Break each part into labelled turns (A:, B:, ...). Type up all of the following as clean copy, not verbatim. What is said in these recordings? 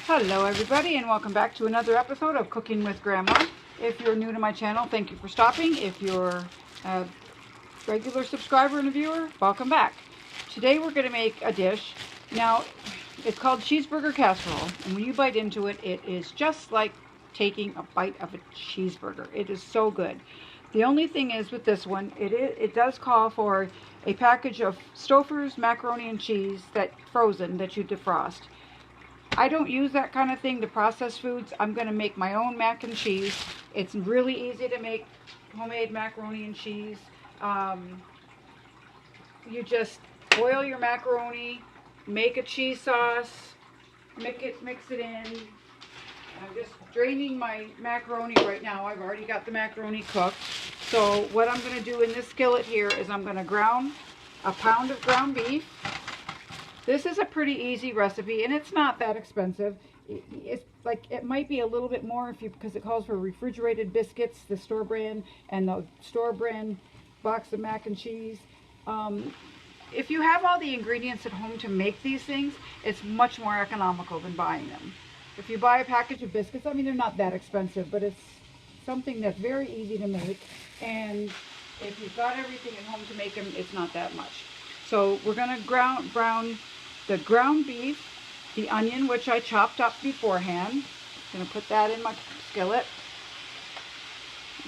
A: Hello everybody, and welcome back to another episode of Cooking with Grandma. If you're new to my channel, thank you for stopping. If you're a regular subscriber and a viewer, welcome back. Today we're going to make a dish. Now, it's called cheeseburger casserole, and when you bite into it, it is just like taking a bite of a cheeseburger. It is so good. The only thing is with this one, it does call for a package of Stouffer's macaroni and cheese frozen that you defrost. I don't use that kind of thing to process foods. I'm going to make my own mac and cheese. It's really easy to make homemade macaroni and cheese. You just boil your macaroni, make a cheese sauce, mix it in. I'm just draining my macaroni right now. I've already got the macaroni cooked. So what I'm going to do in this skillet here is I'm going to ground a pound of ground beef. This is a pretty easy recipe, and it's not that expensive. It's like, it might be a little bit more because it calls for refrigerated biscuits, the store brand, and the store brand box of mac and cheese. If you have all the ingredients at home to make these things, it's much more economical than buying them. If you buy a package of biscuits, I mean, they're not that expensive, but it's something that's very easy to make. And if you've got everything at home to make them, it's not that much. So we're going to brown the ground beef, the onion, which I chopped up beforehand. I'm going to put that in my skillet.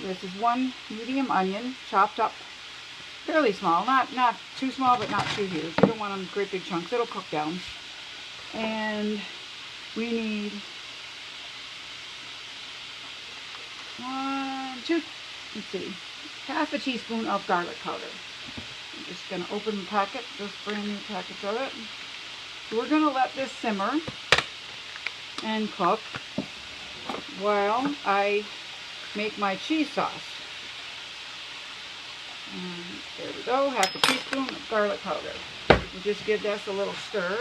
A: This is one medium onion, chopped up fairly small. Not too small, but not too huge. You don't want them great big chunks. It'll cook down. And we need half a teaspoon of garlic powder. I'm just going to open the packet, this brand new package of it. So we're going to let this simmer and cook while I make my cheese sauce. And there we go, half a teaspoon of garlic powder. We'll just give this a little stir.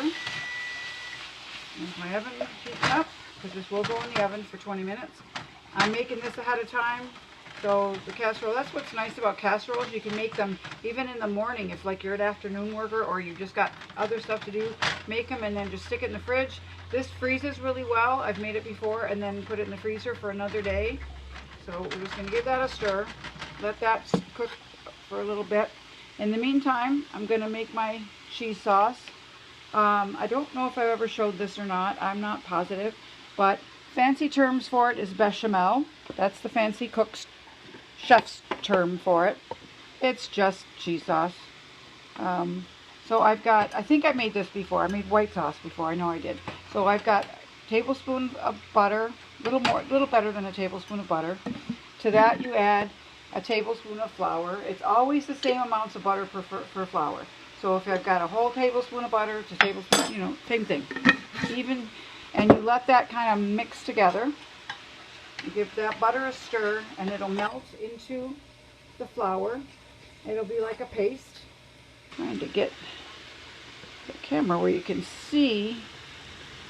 A: There's my oven heating up, because this will go in the oven for 20 minutes. I'm making this ahead of time. So the casserole, that's what's nice about casseroles. You can make them even in the morning if like you're an afternoon worker or you've just got other stuff to do. Make them and then just stick it in the fridge. This freezes really well. I've made it before and then put it in the freezer for another day. So we're just going to give that a stir. Let that cook for a little bit. In the meantime, I'm going to make my cheese sauce. I don't know if I've ever showed this or not. I'm not positive. But fancy terms for it is bechamel. That's the fancy chef's term for it. It's just cheese sauce. So I've got, I think I made this before. I made white sauce before. I know I did. So I've got a tablespoon of butter, little better than a tablespoon of butter. To that you add a tablespoon of flour. It's always the same amounts of butter per flour. So if I've got a whole tablespoon of butter to tablespoon, same thing. Even, and you let that kind of mix together. You give that butter a stir and it'll melt into the flour. It'll be like a paste. Trying to get the camera where you can see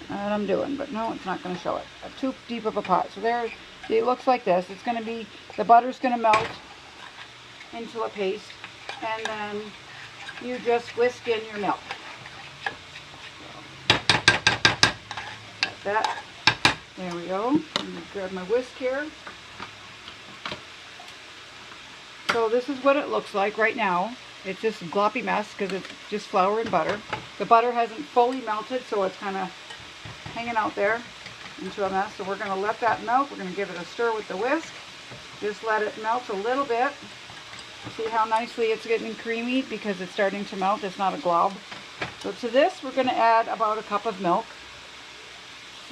A: what I'm doing, but no, it's not going to show it. Too deep of a pot. So there, it looks like this. It's going to be, the butter's going to melt into a paste, and then you just whisk in your milk. So, like that. There we go. I'm going to grab my whisk here. So this is what it looks like right now. It's just a gloppy mess because it's just flour and butter. The butter hasn't fully melted, so it's kind of hanging out there into a mess. So we're going to let that melt. We're going to give it a stir with the whisk. Just let it melt a little bit. See how nicely it's getting creamy because it's starting to melt. It's not a glob. So to this, we're going to add about a cup of milk.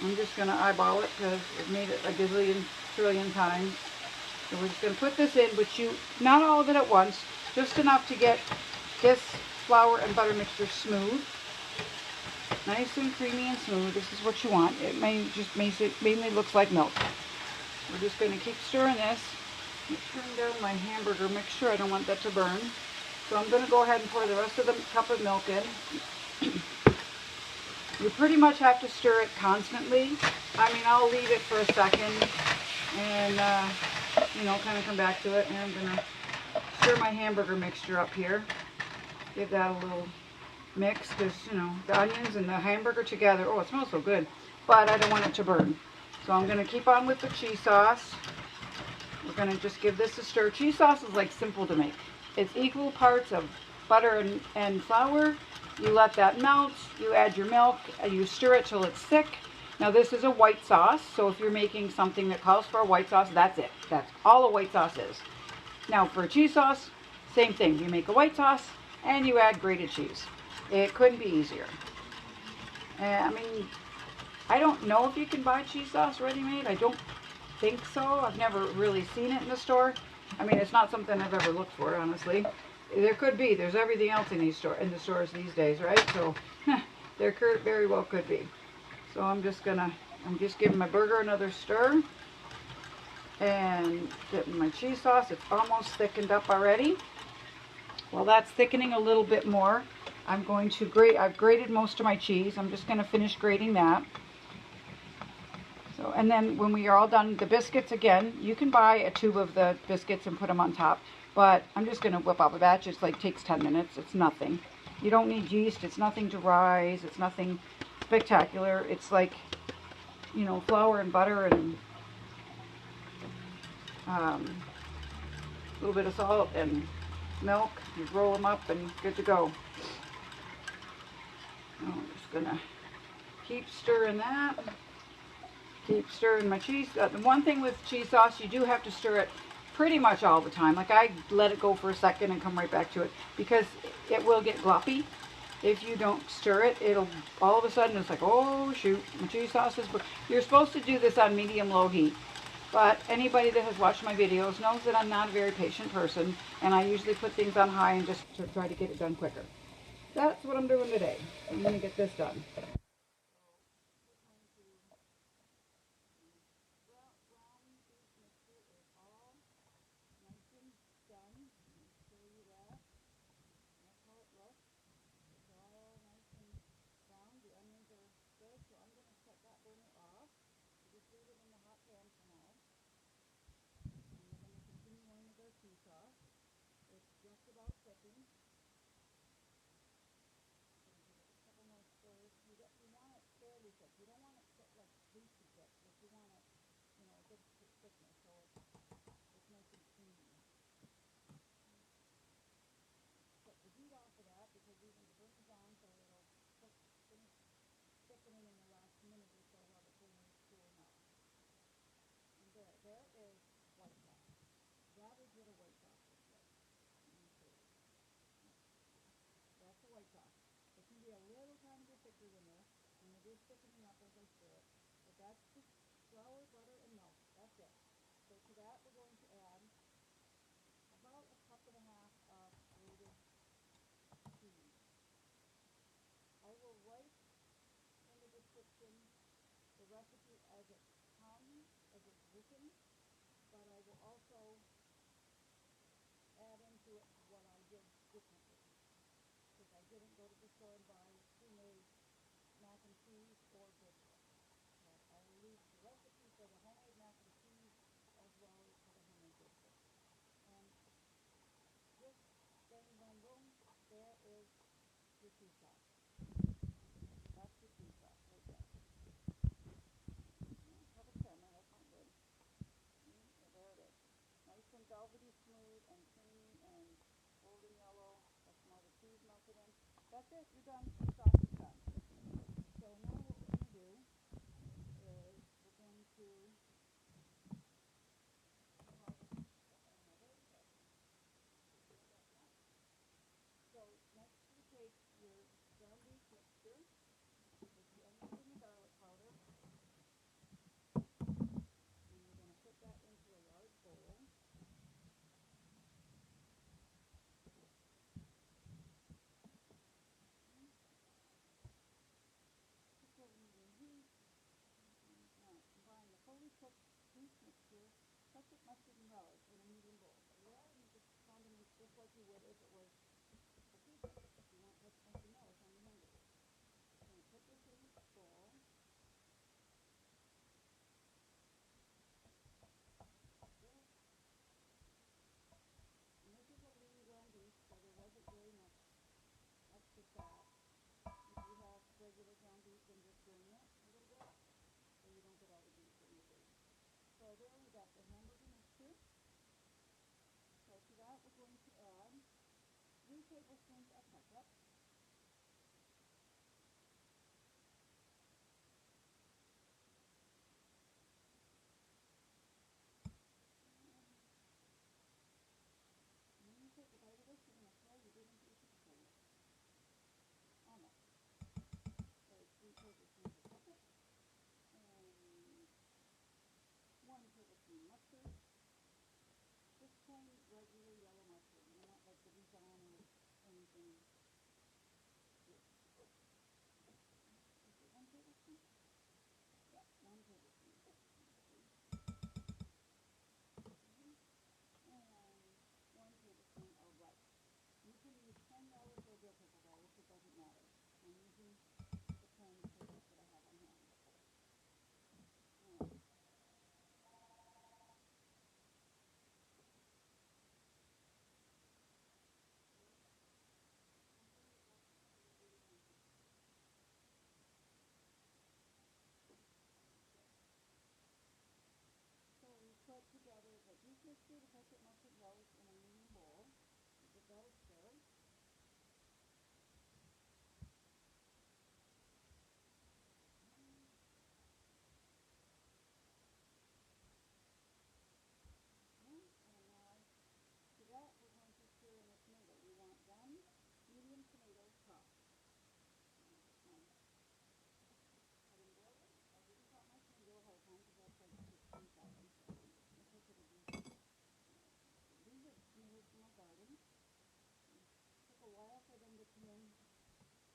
A: I'm just going to eyeball it because I've made it a gazillion, trillion times. So we're just going to put this in, but not all of it at once, just enough to get this flour and butter mixture smooth. Nice and creamy and smooth. This is what you want. It mainly looks like milk. We're just going to keep stirring this. Turn down my hamburger mixture. I don't want that to burn. So I'm going to go ahead and pour the rest of the cup of milk in. You pretty much have to stir it constantly. I mean, I'll leave it for a second and, kind of come back to it. And I'm going to stir my hamburger mixture up here. Give that a little mix because, you know, the onions and the hamburger together. Oh, it smells so good. But I don't want it to burn. So I'm going to keep on with the cheese sauce. We're going to just give this a stir. Cheese sauce is like simple to make. It's equal parts of butter and flour. You let that melt. You add your milk. You stir it till it's thick. Now this is a white sauce. So if you're making something that calls for a white sauce, that's it. That's all a white sauce is. Now for a cheese sauce, same thing. You make a white sauce and you add grated cheese. It couldn't be easier. I mean, I don't know if you can buy cheese sauce ready-made. I don't think so. I've never really seen it in the store. I mean, it's not something I've ever looked for, honestly. There could be. There's everything else in the stores these days, right? So there very well could be. So I'm just giving my burger another stir and dipping my cheese sauce. It's almost thickened up already. While that's thickening a little bit more, I'm going to grate. I've grated most of my cheese. I'm just going to finish grating that. So, and then when we are all done, the biscuits again, you can buy a tube of the biscuits and put them on top. But I'm just going to whip up a batch. It's like takes 10 minutes. It's nothing. You don't need yeast. It's nothing to rise. It's nothing spectacular. It's like, you know, flour and butter and a little bit of salt and milk. You roll them up and good to go. I'm just gonna keep stirring that. Keep stirring my cheese. The one thing with cheese sauce, you do have to stir it pretty much all the time. Like I let it go for a second and come right back to it because it will get gloppy. If you don't stir it, it'll all of a sudden it's like, oh shoot, my cheese sauce is. You're supposed to do this on medium-low heat. But anybody that has watched my videos knows that I'm not a very patient person, and I usually put things on high and just to try to get it done quicker. That's what I'm doing today. I'm going to get this done. That's it, you're done. The sauce is done. So now what we're going to do is we're going to take your ground beef mixture with the onions and the garlic powder, and we're going to put that into a large bowl. Now combine the fully cooked beef mixture, ketchup, mustard, and relish in a medium bowl. So you're adding the condiments just like you would if it was a pizza. If you want ketchup, mustard, and relish on your hamburger. You're going to put this in the bowl. And this is a lean ground beef, so there wasn't very much extra fat. tablespoons of ketchup. And when you take a bite of this, you're going to throw your big piece of potato. Almost. There's 3 tablespoons of ketchup. And 1 tablespoon mustard. Just plain regular yellow mustard. You don't want like the Dijon or anything. Is it 1 tablespoon? Yeah, 1 tablespoon. And 1 tablespoon of rice. You can use plain relish or bell pepper relish, it doesn't matter. I'm using the plain potatoes that I have on hand. And so we put together the defrosted ketchup mustard relish in a medium bowl. We give that a stir. And now to that we're going to stir in the tomato. We want 1 medium tomato chopped. I didn't boil it. I didn't chop my tomato ahead of time because that's like 16 seconds. So I think it'll be. These are tomatoes from my garden. It took a while for them to come in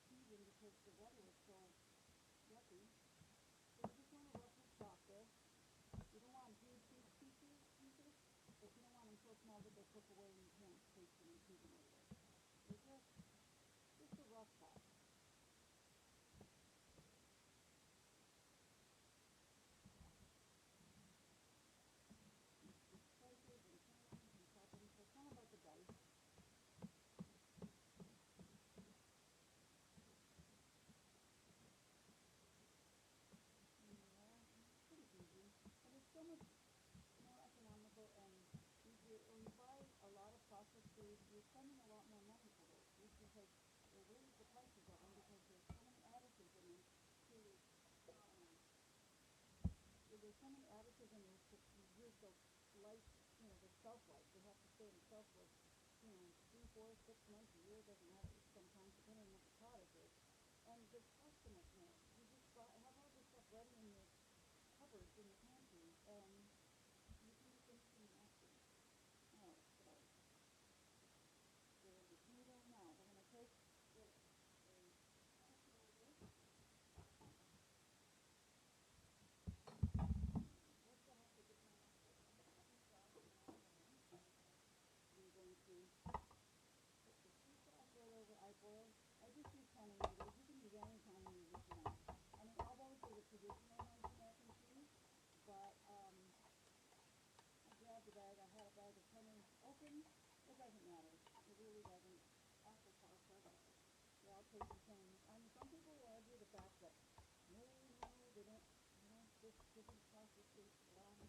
A: season because the weather was so yucky. So you just want to roughly chop this. You don't want huge pieces, but you don't want them so small that they cook away and you can't taste them and chew them later. So just a rough chop. Slices and trimmings and chop them, so kind of like a dice. It's pretty easy, and it's so much more economical and easier. When you buy a lot of processed foods, you're spending a lot more money for those foods because they raise the prices of them because there's so many additives in them to there's so many additives in these to reduce the life, the shelf life. They have to stay in shelf for 3, 4, 6 months, a year, doesn't matter sometimes, depending on what the product is. And they cost so much more. You just have all this stuff ready in your cupboards in your pantry, and you can just instantly match it. Alright, so there's the tomato. Now we're going to take a casserole dish. First I have to get my cheese sauce in my pan. I'm going to put the cheese sauce right over. I just use honey noodles. You can use any kind of noodles you want. I mean, all those are the traditional ones for mac and cheese, but I grabbed a bag. I had a bag of honey open. It doesn't matter. It really doesn't. After pasta, they all taste the same. I mean, some people will argue the fact that no, they don't, this different pasta taste blah. To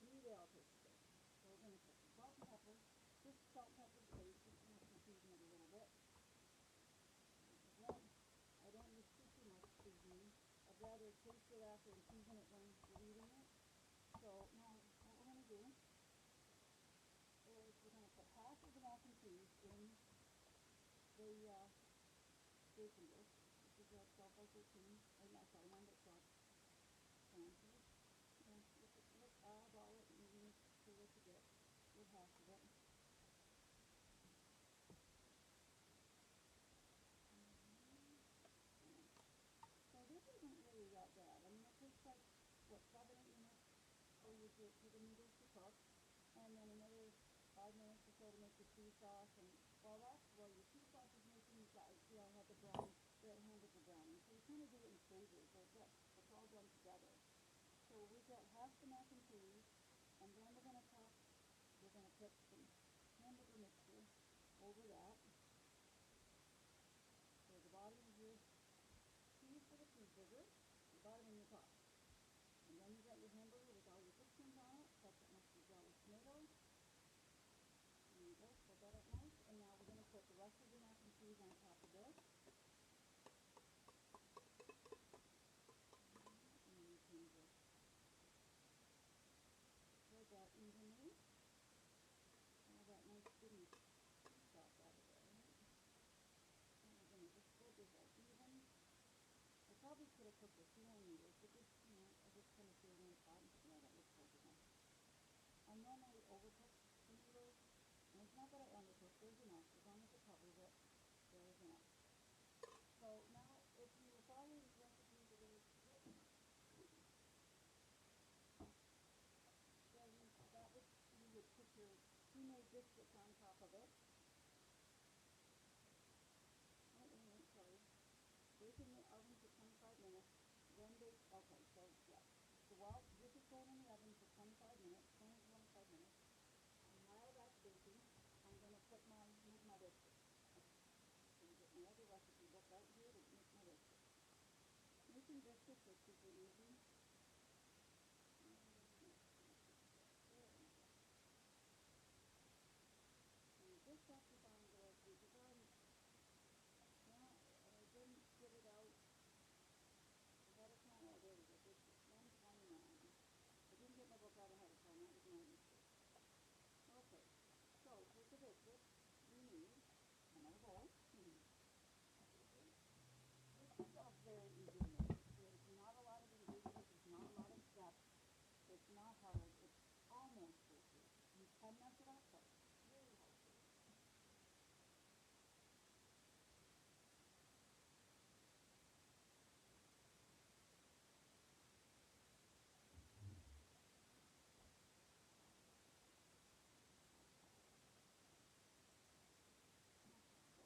A: me, they all taste the same. So we're going to put some salt and pepper. Just salt and pepper taste, just enough to season it a little bit. I don't use too much seasoning. I'd rather taste it after and season it when you're eating it. So now what we're going to do is we're going to put half of the mac and cheese in the baking dish. This is a 12 by 13, or not, sorry, 9 by 12 pan. So let's eyeball it and make sure what you get with half of it. So this isn't really that bad. I mean, it takes like, 7, 8 minutes for the noodles to cook, and then another 5 minutes or so to make the cheese sauce. And while your cheese sauce is making, you got, see, I have the brown, the hamburger browning. So you kind of do it in phases, so it's all done together. So we've got half the mac and cheese, and then we're going to put some hamburger mixture over that. So the bottom is your cheese for the cheeseburger, the bottom and your top. And then you got your hamburger with all your fixings on it, ketchup, mustard, relish, tomato. There you go, put that up nice. And cheese on top of this. And then you can just spread that evenly. All that nice goodness sauce out of there, right? And we're going to just spread this out even. I probably could have cooked a few more noodles, but just, I just kind of threw it in the pot and said, yeah, that looks close enough. I normally overcook the noodles, and it's not that I undercook, there's enough. As long as it covers it, there is enough. So now, if you were following these recipes a little bit, then you would put your pre-made biscuits on top of it. Oh, wait, sorry. Bake in the oven for 25 minutes. Then bake, okay, so yeah. So while this is going in the oven for 25 minutes, 20 to 25 minutes, and while that's baking, I'm going to make my biscuits. I'm going to get my other recipe book out here to make my biscuits. Making biscuits is super easy. And you just have to find the recipe because I didn't get it out ahead of time. Oh, there we go. Biscuits 129. I didn't get my book out ahead of time. That was my mistake. Okay, so for the biscuits, we need another bowl. This is very easy to make. There's not a lot of ingredients. There's not a lot of steps. It's not hard. It's almost foolproof. You can mess it up, but it's really hard to do.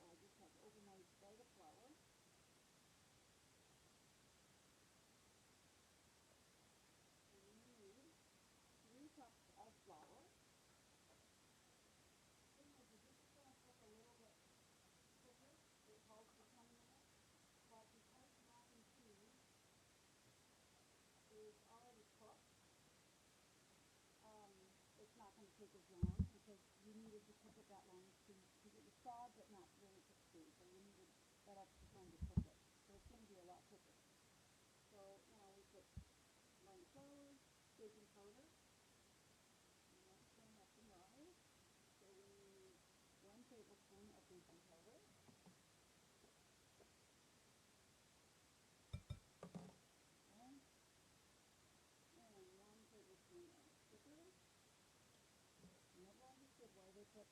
A: So I just have overnight bag of flour. And you need 3 cups of flour. Thing is, this is going to cook a little bit quicker. It calls for 20 minutes. But because mac and cheese is already cooked, it's not going to take as long because you needed to cook it that long because it was thawed but not really cooked through. So you needed that extra time to cook it. So it's going to be a lot quicker. So now we put line flour, baking powder, and that's going to have to rise. So we need 1 tablespoon of baking powder. Okay. And 1 tablespoon of sugar. Never understood why they put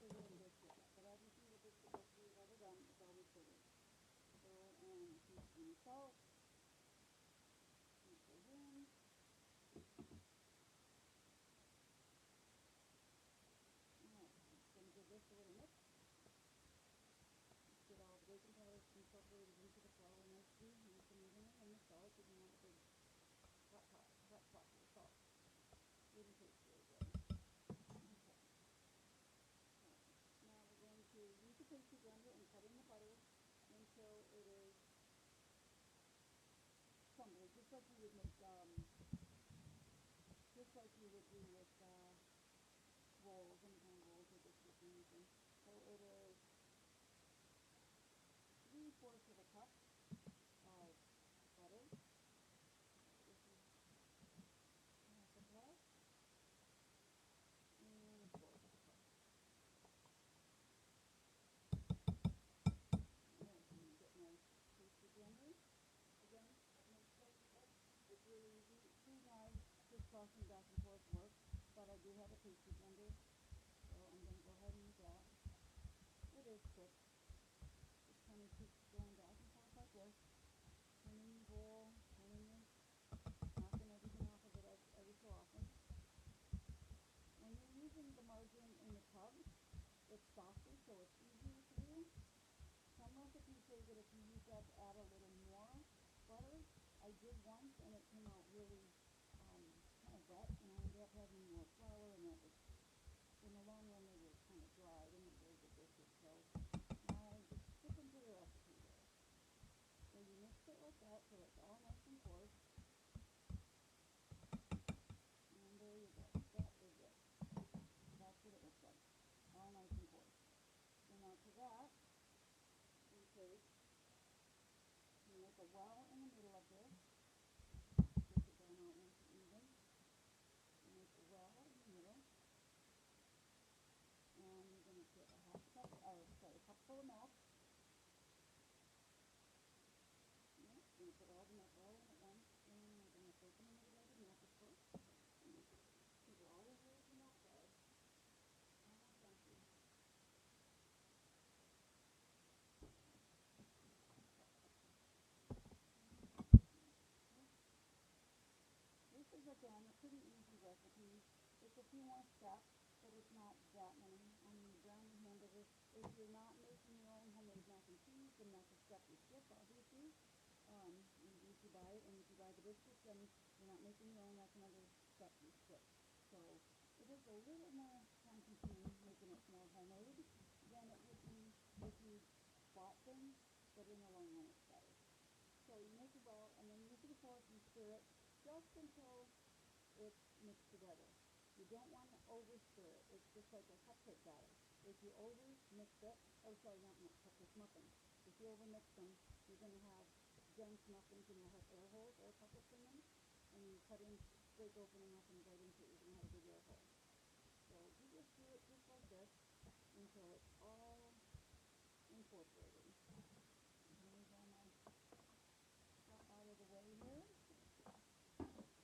A: sugar in biscuits yet, but as you see the biscuit recipe we've ever done, it's always sugar. So, and a teaspoon of salt. Mix those in. Alright, I'm just going to give this a little mix. Get all the baking powder incorporated into the flour nicely, nice and evenly, and the salt, because you want a big hot pot of salt. Wouldn't taste very good. Okay. Now we're going to use the pastry blender and cut in the butter until it is crumbly, just like you would make, just like you would do with rolls, any kind of rolls or biscuits or anything. So it is 3/4 of a cup of butter. This is half a glass and 1/4 of a cup. Alright, I'm going to get my pastry blender. Again, I've made plenty of it. It's really easy. 2 knives just tossing back and forth works, but I do have a pastry blender, so I'm going to go ahead and use that. It is quick. Just kind of keep going back and forth like this. Turning the bowl, knocking everything off of it every so often. When you're using the margarine in the tub, it's softer, so it's easier for you. Some recipes say that if you use that to add a little more butter. I did once and it came out really kind of wet, and I ended up having more flour, and that was, in the long run, they were kind of dry. They weren't very good biscuits, so I'm just sticking to the recipe there. So you mix it like that so it's all nice and coarse. And there you go. That is it. That's what it looks like. All nice and coarse. So now to that, a few more steps, but it's not that many on the brownie hamburger. If you're not making your own homemade mac and cheese, then that's a step you skip, obviously. If you buy it, and if you buy the biscuits, then you're not making your own, that's another step you skip. So it is a little more time consuming making it more homemade than it would be if you bought things, but in the long run it's better. So you make it well, and then use the fork and stir it just until it's mixed together. You don't want to over stir it. It's just like a cupcake batter. If you over mix it, oh sorry, not cupcake, muffins. If you over mix them, you're going to have dense muffins and you'll have air holes, air pockets in them. And you cut in, break open a muffin right into it, you're going to have a big air hole. So you just do it just like this until it's all incorporated. Move all my stuff out of the way here.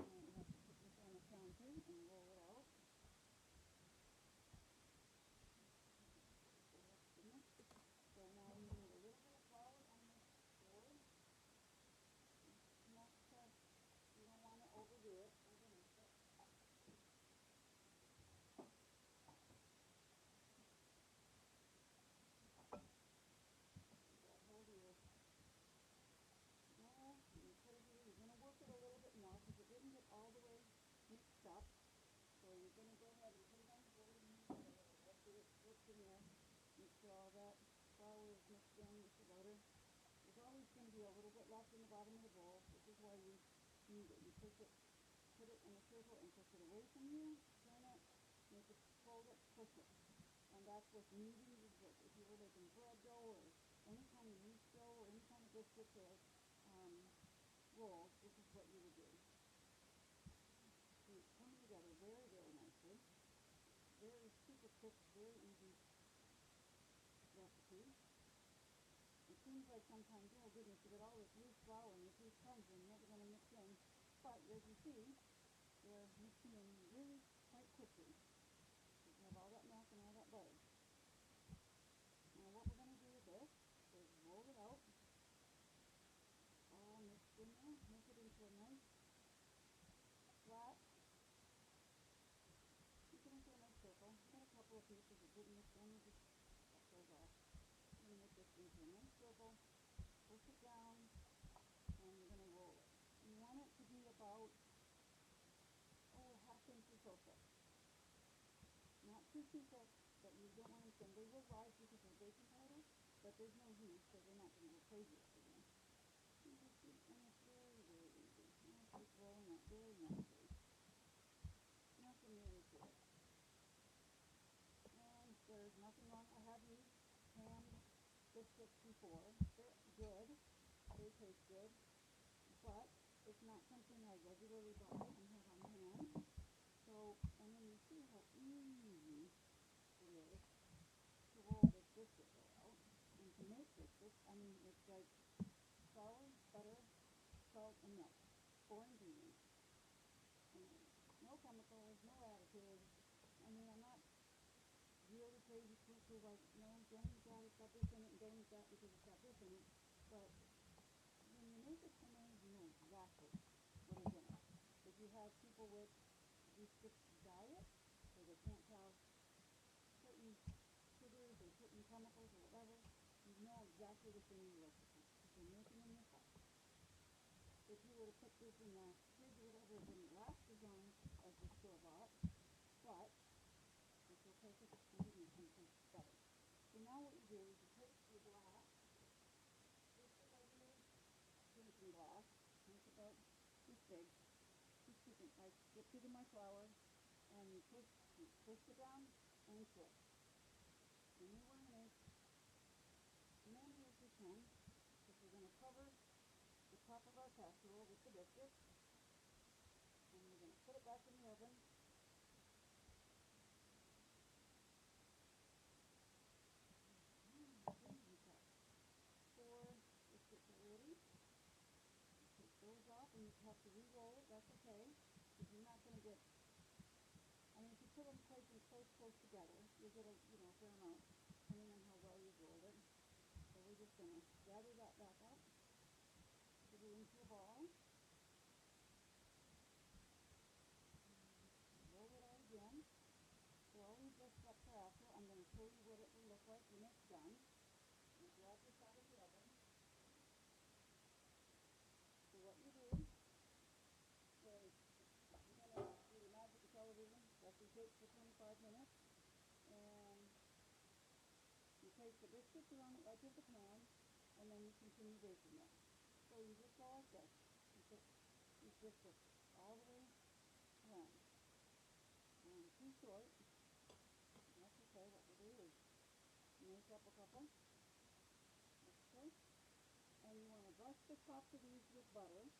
A: And we have to put this on the counter and roll it out. So now you need a little bit of flour on this board. Not you don't want to overdo it. Overmix it. That hold here. Now you put it here. You're going to work it a little bit more because it didn't get all the way mixed up. So you're going to go ahead and put it on the board and move it a little bit. Get it worked in there. Make sure all that flour is mixed in with the butter. There's always going to be a little bit left in the bottom of the bowl. This is why you need it. You push it, put it in the circle and push it away from you. Turn it, make it, fold it, push it. And that's what kneading is with. If you were making bread dough or any kind of yeast dough or any kind of biscuits or rolls, this is what you would do. It's coming together very, very nicely. Very super quick, very easy recipe. It seems like sometimes, oh goodness, you got all this loose flour and this loose crumbs and you're never going to mix in. But as you see, they're mixing in really quite quickly. You have all that milk and all that butter. Now what we're going to do with this is roll it out, all mixed in there, make it into a nice flat, make it into a nice circle. I've got a couple of pieces that didn't mix in, just cut those off. I'm going to make this into a nice circle, push it down, and you're going to roll it. You want it to be about, a half inch or so thick. Not too thick, but you don't want them thin. They will rise because of baking powder, but there's no yeast, so they're not going to go crazy for you. And it's very, very easy. Now keep rolling it very nicely. Nothing really to it. And there's nothing wrong. I have used canned biscuits before. They're good. They taste good. But it's not something I regularly buy and have on hand. So, and then you see how easy it is to roll this biscuit dough out. And to make biscuits, I mean, it's like flour, butter, salt, and milk. 4 ingredients. And no chemicals, no additives. I mean, I'm not really crazy cuckoo like, no, don't eat that, it's got this in it, and don't eat that because it's got this in it. But when you make it homemade, you know exactly what is in it. If you have people with restricted diet, so they can't have certain sugars or certain chemicals or whatever, you know exactly what's in your recipe because you're making them yourself. If you were to put this in the fridge or whatever, it wouldn't last as long as the store-bought, but it's okay because it's convenient and tastes better. So now what you do is you take your glass, just a regular drinking glass, it's about this big, just scooping, I dipped it in my flour, and you twist it down and twist. And you want to make as many as you can, because we're going to cover the top of our casserole with the biscuits, and we're going to put it back in the oven. Four biscuits are ready. You take those off, and you have to re-roll it. That's okay, because you're not going to get. I mean, if you put them close together, you'll get a fair amount, depending on how well you've rolled it. So we're just going to gather that back up, put it into a ball, roll it out again. like when it's done. You grab this out of the oven. So what you do is you're going to do the magic of television. That's what takes for 25 minutes. And you place the biscuits around the edge of the pan, and then you continue baking them. So you just go like this. You put these biscuits all the way around. Too short. That's okay. What we'll do is make up a couple. Okay. And you want to brush the tops of these with butter.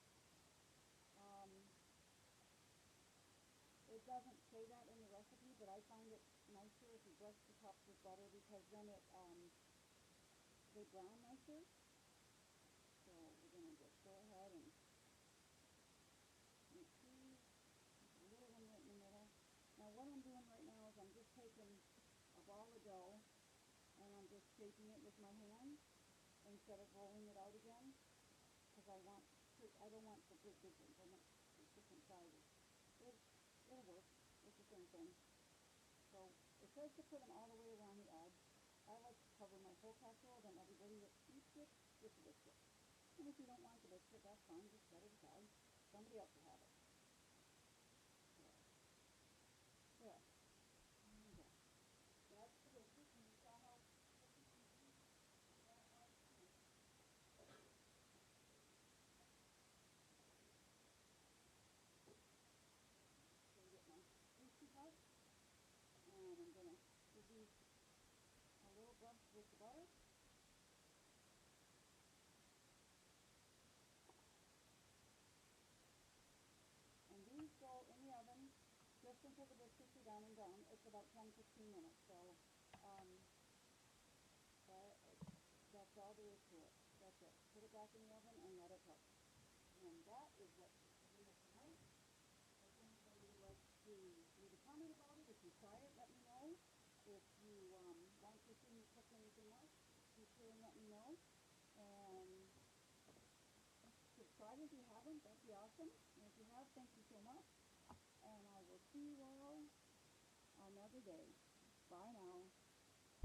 A: It doesn't say that in the recipe, but I find it nicer if you brush the tops with butter because then they brown nicer. So we're going to just go ahead and make these. There's a little one right in the middle. Now what I'm doing right now is I'm just taking a ball of dough and I'm just shaping it with my hand instead of rolling it out again because I don't want the big ones. I want different sizes. It'll work. It's the same thing. So it says to put them all the way around the edge. I like to cover my whole casserole, then everybody that eats it gets a biscuit. And if you don't want the biscuit, that's fine. Just set it aside. Somebody else will have it. There. There you go. That's the biscuit. And you saw how quick and easy that was to make. So I get my pastry cup. And I'm going to give these a little brush with the butter. And these go in the oven just until the biscuits are done and done. It's about 10-15 minutes. So that's all there is to it. That's it. Put it back in the oven and let it cook. And that is what we have tonight. If anybody would like to leave a comment about it, if you try it, let me know. If you want to see me cook anything else, be sure and let me know. And subscribe if you haven't. That'd be awesome. And if you have, thank you so much. And I will see you all another day. Bye now.